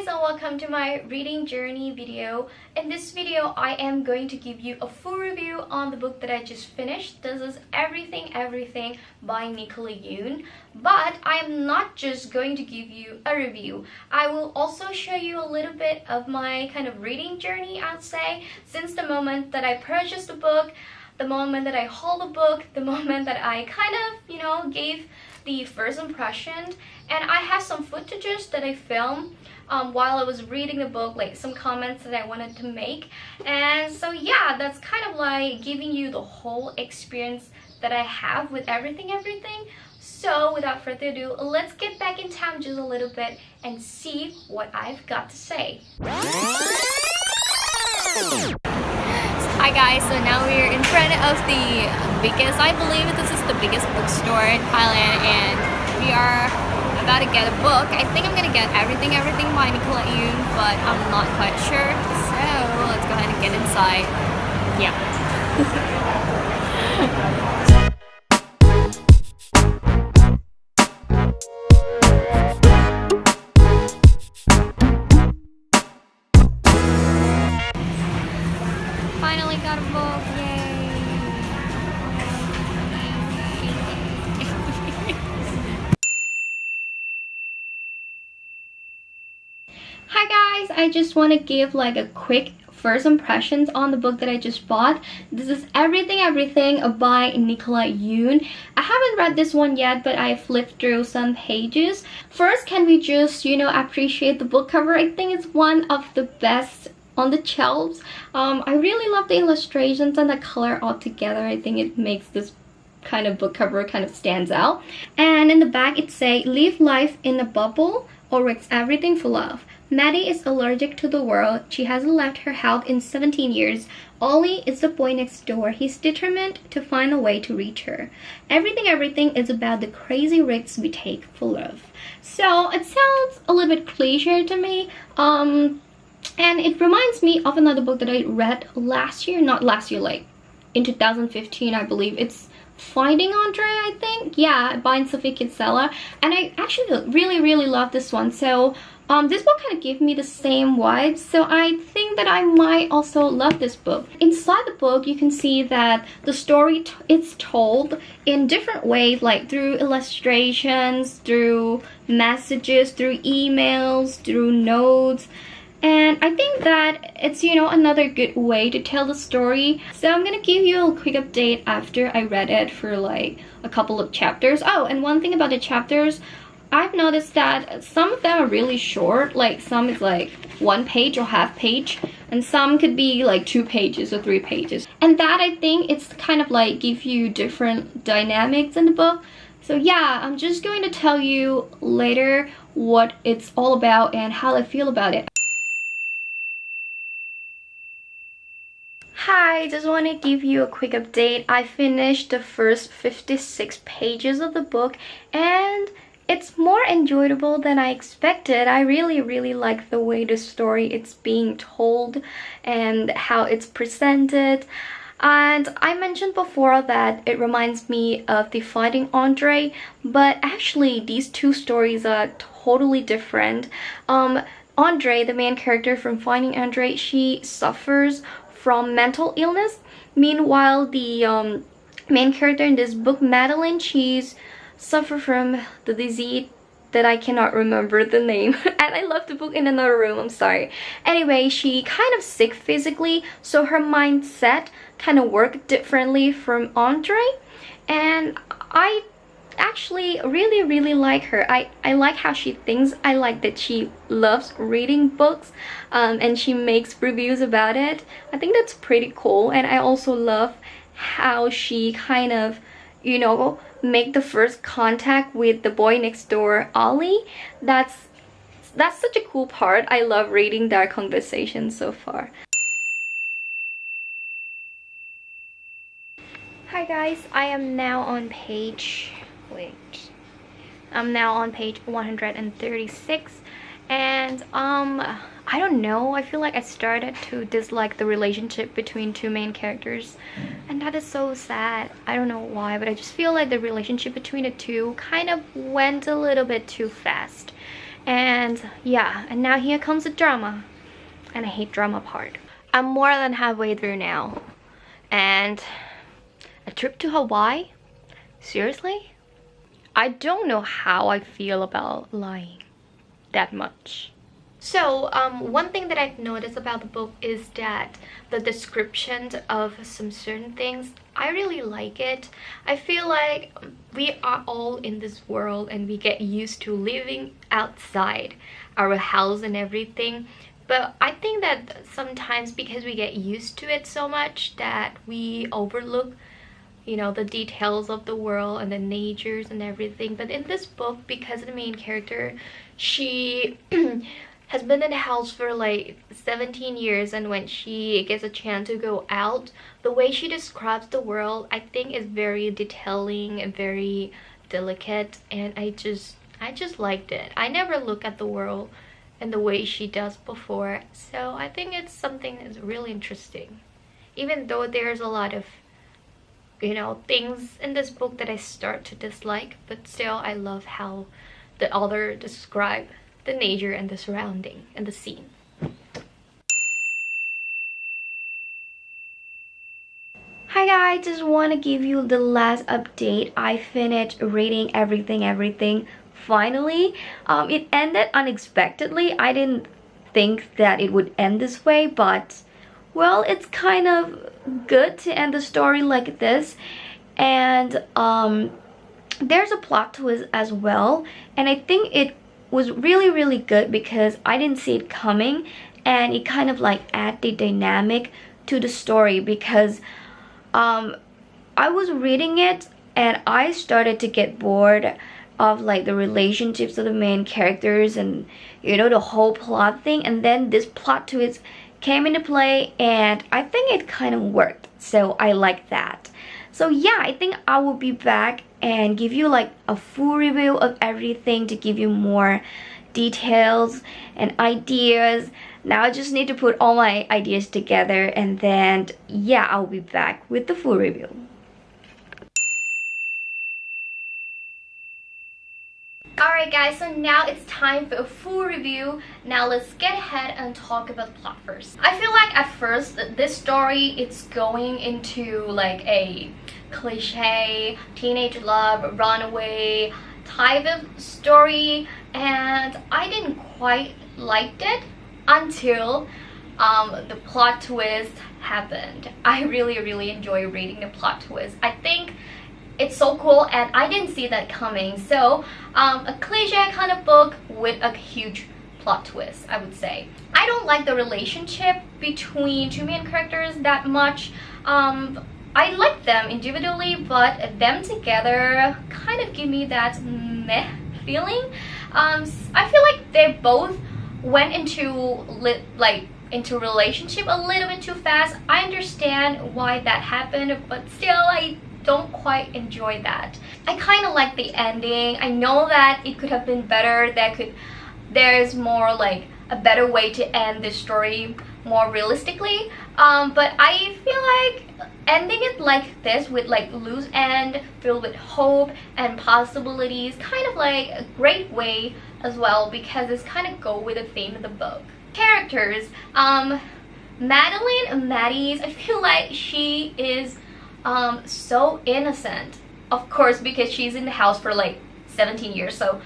guys, and welcome to my reading journey video. In this video, I am going to give you a full review on the book that I just finished. This is Everything by Nicola Yoon. But I am not just going to give you a review. I will also show you a little bit of my kind of reading journey, I'd say, since the moment that I purchased the book, the moment that I hold the book, the moment that I kind of, gave the first impression. And I have some footages that I filmed while I was reading the book, like some comments that I wanted to make. And so yeah, that's kind of like giving you the whole experience that I have with everything. So without further ado, let's get back in time just a little bit and see what I've got to say. Hi guys, so now we're in front of the biggest, I believe this is the biggest bookstore in Thailand, and we are about to get a book. I think I'm gonna get Everything by Nicola Yoon, but I'm not quite sure. So let's go ahead and get inside. Yeah. Finally got a book, yay! Hi guys, I just want to give like a quick first impressions on the book that I just bought. This is Everything by Nicola Yoon. I haven't read this one yet, but I flipped through some pages. First, can we just, appreciate the book cover? I think it's one of the best on the shelves. I really love the illustrations and the color all together. I think it makes this kind of book cover kind of stands out. And in the back it say, live life in a bubble or risk everything for love. Maddie is allergic to the world. She hasn't left her house in 17 years. Ollie is the boy next door. He's determined to find a way to reach her. Everything is about the crazy risks we take for love. So it sounds a little bit cliche to me. And it reminds me of another book that I read last year, not last year, like in 2015, I believe. It's Finding Andre, I think. Yeah, by Sophie Kinsella. And I actually really love this one. So this book kind of gave me the same vibes. So I think that I might also love this book. Inside the book, you can see that the story it's told in different ways, like through illustrations, through messages, through emails, through notes. And I think that it's, another good way to tell the story. So I'm gonna give you a quick update after I read it for like a couple of chapters. Oh, and one thing about the chapters, I've noticed that some of them are really short. Like some is like 1 page or half page, and some could be like 2 pages or 3 pages. And that, I think, it's kind of like give you different dynamics in the book. So yeah, I'm just going to tell you later what it's all about and how I feel about it. Hi, just want to give you a quick update. I finished the first 56 pages of the book, and it's more enjoyable than I expected. I really like the way the story it's being told and how it's presented. And I mentioned before that it reminds me of the Finding Andre, but actually these two stories are totally different. Andre, the main character from Finding Andre, she suffers from mental illness. Meanwhile, the main character in this book, Madeline, she's suffer from the disease that I cannot remember the name. And I left the book in another room, I'm sorry. Anyway, she kind of sick physically, so her mindset kind of worked differently from Andre. And I actually really like her. I like how she thinks. I like that she loves reading books, and she makes reviews about it. I think that's pretty cool. And I also love how she kind of, make the first contact with the boy next door, Ollie. That's such a cool part. I love reading their conversation so far. Hi guys, I am now on page 136, and I don't know, I feel like I started to dislike the relationship between two main characters, and that is so sad. I don't know why, but I just feel like the relationship between the two kind of went a little bit too fast. And yeah, and now here comes the drama. And I hate drama part. I'm more than halfway through now. And a trip to Hawaii? Seriously? I don't know how I feel about lying that much. So, one thing that I've noticed about the book is that the descriptions of some certain things, I really like it. I feel like we are all in this world and we get used to living outside our house and everything. But I think that sometimes because we get used to it so much that we overlook, you know, the details of the world and the natures and everything. But in this book, because the main character, she has been in the house for like 17 years, and when she gets a chance to go out, the way she describes the world, I think is very detailing and very delicate, and I just liked it. I never look at the world in the way she does before, so I think it's something that's really interesting. Even though there's a lot of, you know, things in this book that I start to dislike, but still I love how the author described the nature and the surrounding and the scene. Hi guys, just want to give you the last update. I finished reading everything finally. It ended unexpectedly. I didn't think that it would end this way, but well, it's kind of good to end the story like this. And there's a plot twist as well, and I think it was really good because I didn't see it coming, and it kind of like add the dynamic to the story, because I was reading it and I started to get bored of like the relationships of the main characters and, you know, the whole plot thing, and then this plot twist came into play and I think it kind of worked, so I like that. So yeah, I think I will be back and give you like a full review of everything to give you more details and ideas. Now I just need to put all my ideas together, and then yeah, I'll be back with the full review. Alright guys, so now it's time for a full review. Now let's get ahead and talk about the plot first. I feel like at first this story, it's going into like a cliche teenage love runaway type of story, and I didn't quite like it until the plot twist happened. I really enjoy reading the plot twist. I think it's so cool and I didn't see that coming. So a cliche kind of book with a huge plot twist, I would say. I don't like the relationship between two main characters that much. I like them individually, but them together kind of give me that meh feeling. I feel like they both went into relationship a little bit too fast. I understand why that happened, but still I don't quite enjoy that. I kind of like the ending. I know that it could have been better. There's more like a better way to end this story more realistically, but I feel like ending it like this with like loose end filled with hope and possibilities, kind of like a great way as well, because it's kind of go with the theme of the book. Characters, Madeline and Maddie's, I feel like she is so innocent, of course, because she's in the house for like 17 years, so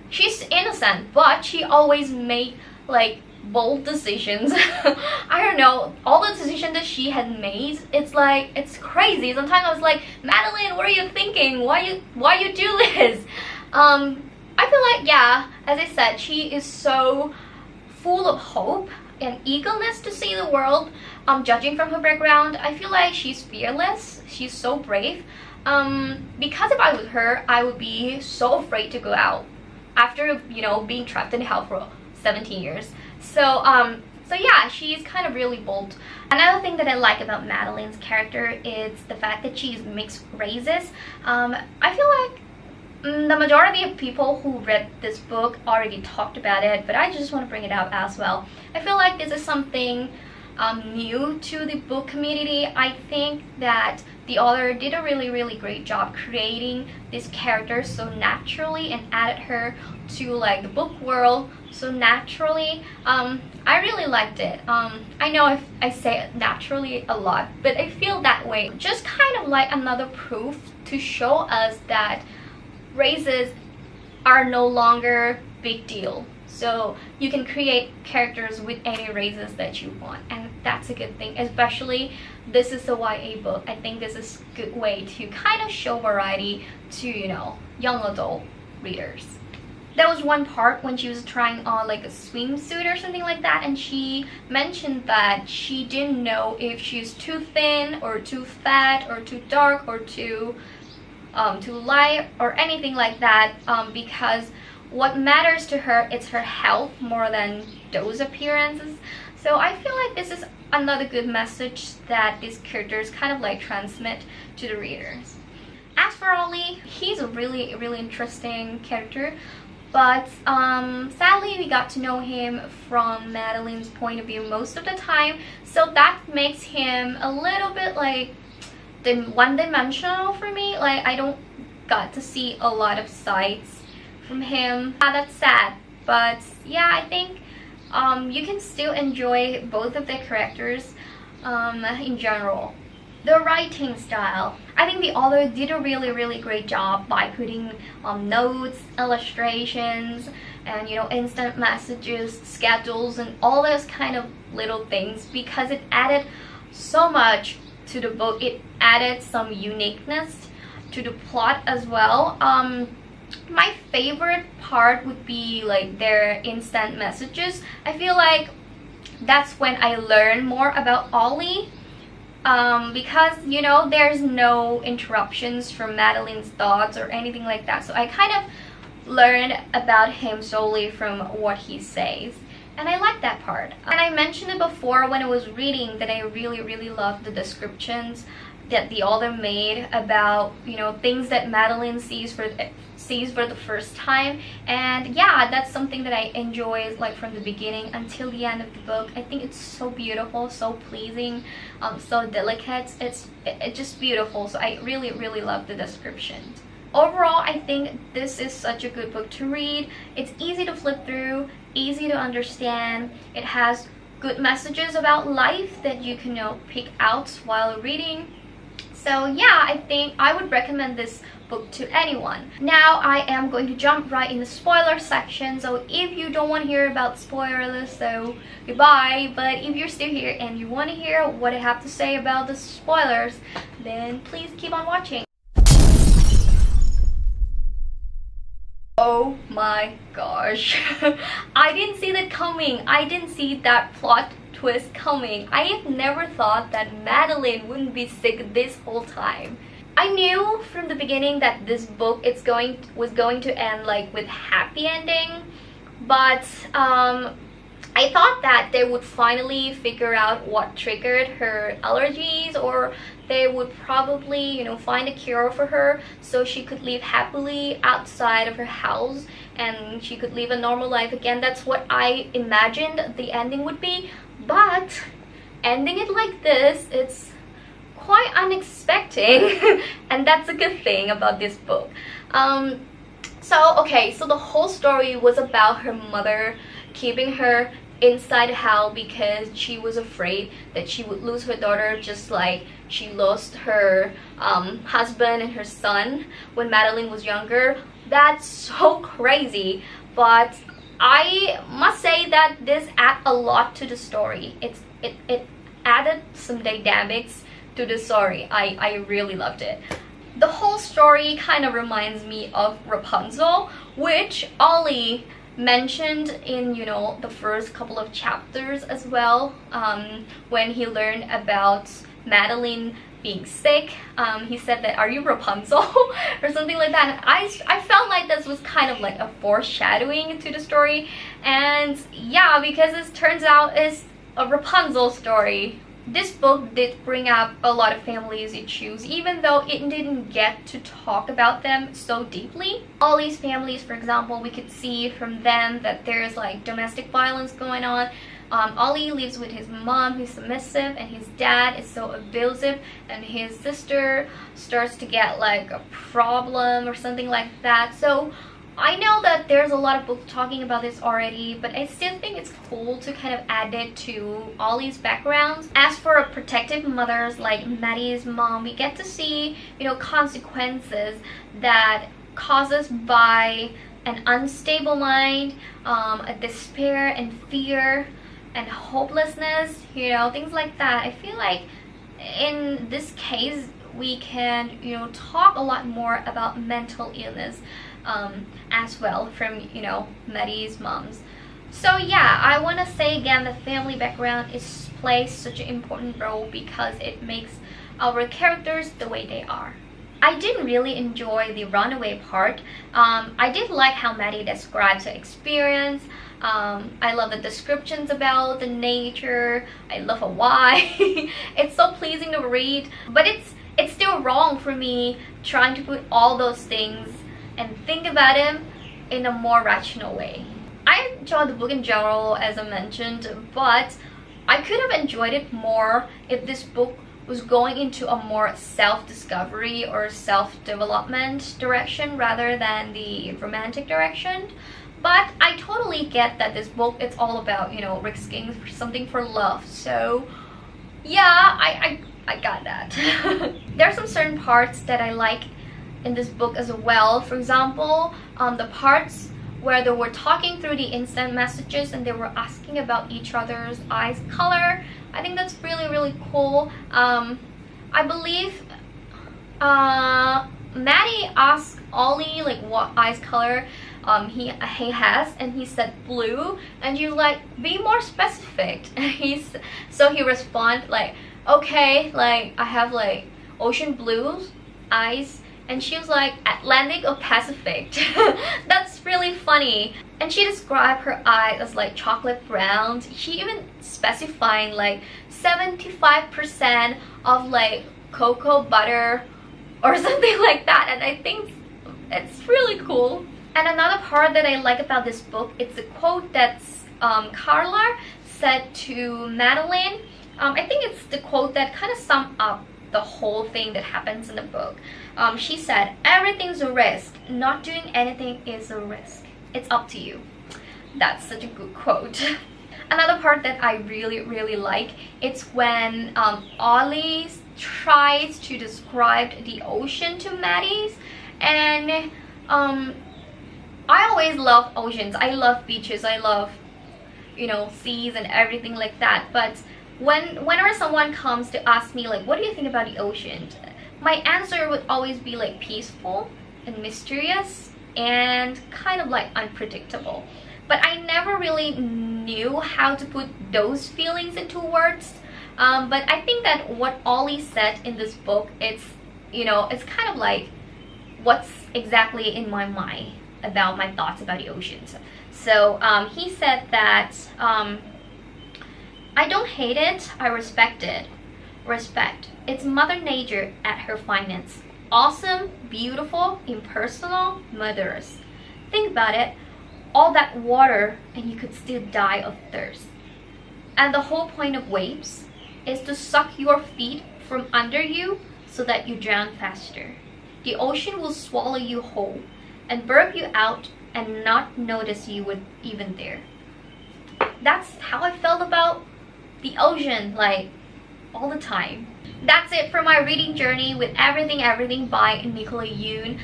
she's innocent, but she always made like bold decisions. I don't know, all the decisions that she had made, it's like, it's crazy. Sometimes I was like, Madeline, what are you thinking? Why you do this? I feel like, yeah, as I said, she is so full of hope and eagerness to see the world. Judging from her background, I feel like she's fearless. She's so brave. Because if I was her, I would be so afraid to go out after, you know, being trapped in the house for 17 years. So yeah, she's kind of really bold. Another thing that I like about Madeline's character is the fact that she's mixed races. I feel like the majority of people who read this book already talked about it, but I just want to bring it up as well. I feel like this is something new to the book community, I think that the author did a really great job creating this character so naturally and added her to like the book world so naturally. I really liked it. I know if I say it naturally a lot, but I feel that way. Just kind of like another proof to show us that races are no longer big deal. So you can create characters with any races that you want, and that's a good thing. Especially this is a YA book. I think this is a good way to kind of show variety to, you know, young adult readers. There was one part when she was trying on like a swimsuit or something like that, and she mentioned that she didn't know if she's too thin or too fat or too dark or too light or anything like that, because what matters to her is her health more than those appearances. So I feel like this is another good message that these characters kind of like transmit to the readers. As for Ollie, he's a really interesting character, but sadly we got to know him from Madeline's point of view most of the time, so that makes him a little bit like one-dimensional for me. Like I don't got to see a lot of sides from him. That's sad, but yeah, I think you can still enjoy both of their characters in general. The writing style, I think the author did a really great job by putting notes, illustrations, and you know, instant messages, schedules, and all those kind of little things, because it added so much to the book. It added some uniqueness to the plot as well. My favorite part would be like their instant messages. I feel like that's when I learn more about Ollie, because you know, there's no interruptions from Madeline's thoughts or anything like that, so I kind of learned about him solely from what he says, and I like that part. And I mentioned it before when I was reading that I really loved the descriptions that the author made about, you know, things that Madeline sees for the first time. And yeah, that's something that I enjoy, like from the beginning until the end of the book. I think it's so beautiful, so pleasing, so delicate. It's just beautiful. So I really love the descriptions. Overall, I think this is such a good book to read. It's easy to flip through, easy to understand. It has good messages about life that you can, you know, pick out while reading. So yeah, I think I would recommend this book to anyone. Now I am going to jump right in the spoiler section, so if you don't want to hear about spoilers, so goodbye. But if you're still here and you want to hear what I have to say about the spoilers, then please keep on watching. Oh my gosh. I didn't see that coming. I didn't see that plot twist coming. I have never thought that Madeline wouldn't be sick this whole time. I knew from the beginning that this book was going to end like with happy ending, but I thought that they would finally figure out what triggered her allergies, or they would probably, you know, find a cure for her so she could live happily outside of her house and she could live a normal life again. That's what I imagined the ending would be, but ending it like this, it's quite unexpected and that's a good thing about this book. So the whole story was about her mother keeping her inside the house because she was afraid that she would lose her daughter, just like she lost her husband and her son when Madeline was younger. That's so crazy, but I must say that this added a lot to the story. It added some dynamics to the story. I really loved it. The whole story kind of reminds me of Rapunzel, which Ollie mentioned in, you know, the first couple of chapters as well, when he learned about Madeline being sick. He said that, "Are you Rapunzel?" or something like that. And I felt like this was kind of like a foreshadowing to the story, and yeah, because it turns out it's a Rapunzel story. this book did bring up a lot of families issues, even though it didn't get to talk about them so deeply. All these families, for example, we could see from them that there's like domestic violence going on. Ollie lives with his mom who's submissive, and his dad is so abusive, and his sister starts to get like a problem or something like that. So I know that there's a lot of books talking about this already, but I still think it's cool to kind of add it to Ollie's backgrounds. As for protective mothers like Maddie's mom, we get to see, consequences that causes by an unstable mind, a despair and fear and hopelessness, things like that. I feel like in this case we can talk a lot more about mental illness as well from Maddie's moms. So yeah, I want to say again that family background plays such an important role because it makes our characters the way they are. I didn't really enjoy the runaway part. I did like how Maddie describes her experience. I love the descriptions about the nature. I love Hawaii. It's so pleasing to read, but it's still wrong for me trying to put all those things and think about him in a more rational way. I enjoyed the book in general, as I mentioned, but I could have enjoyed it more if this book was going into a more self-discovery or self-development direction rather than the romantic direction. But I totally get that this book, it's all about, risking something for love. So yeah, I got that. There are some certain parts that I like in this book as well. For example, the parts where they were talking through the instant messages and they were asking about each other's eyes color. I think that's really, really cool. I believe Maddie asked Ollie like what eyes color he has, and he said blue, and you're like, be more specific. So he responded like, okay, like I have like ocean blues eyes. And she was like, Atlantic or Pacific? That's really funny. And she described her eyes as like chocolate browns. She even specifying like 75% of like cocoa butter or something like that. And I think it's really cool. And another part that I like about this book, it's a quote that's Carla said to Madeline. I think it's the quote that kind of sums up the whole thing that happens in the book. She said, everything's a risk. Not doing anything is a risk. It's up to you. That's such a good quote. Another part that I really, really like, it's when Ollie tries to describe the ocean to Maddie's. And I always love oceans. I love beaches. I love, seas and everything like that. But whenever someone comes to ask me like, what do you think about the ocean? My answer would always be like peaceful and mysterious and kind of like unpredictable. But I never really knew how to put those feelings into words. But I think that what Ollie said in this book, it's kind of like what's exactly in my mind about my thoughts about the oceans. So he said that I don't hate it, I respect it. Respect. It's Mother Nature at her finest. Awesome, beautiful, impersonal, murderous. Think about it. All that water and you could still die of thirst. And the whole point of waves is to suck your feet from under you so that you drown faster. The ocean will swallow you whole and burp you out and not notice you were even there. That's how I felt about the ocean, like all the time. That's it for my reading journey with Everything by Nicola Yoon.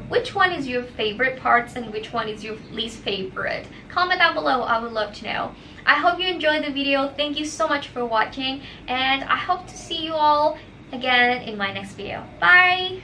Which one is your favorite parts and which one is your least favorite? Comment down below, I would love to know. I hope you enjoyed the video. Thank you so much for watching, and I hope to see you all again in my next video. Bye!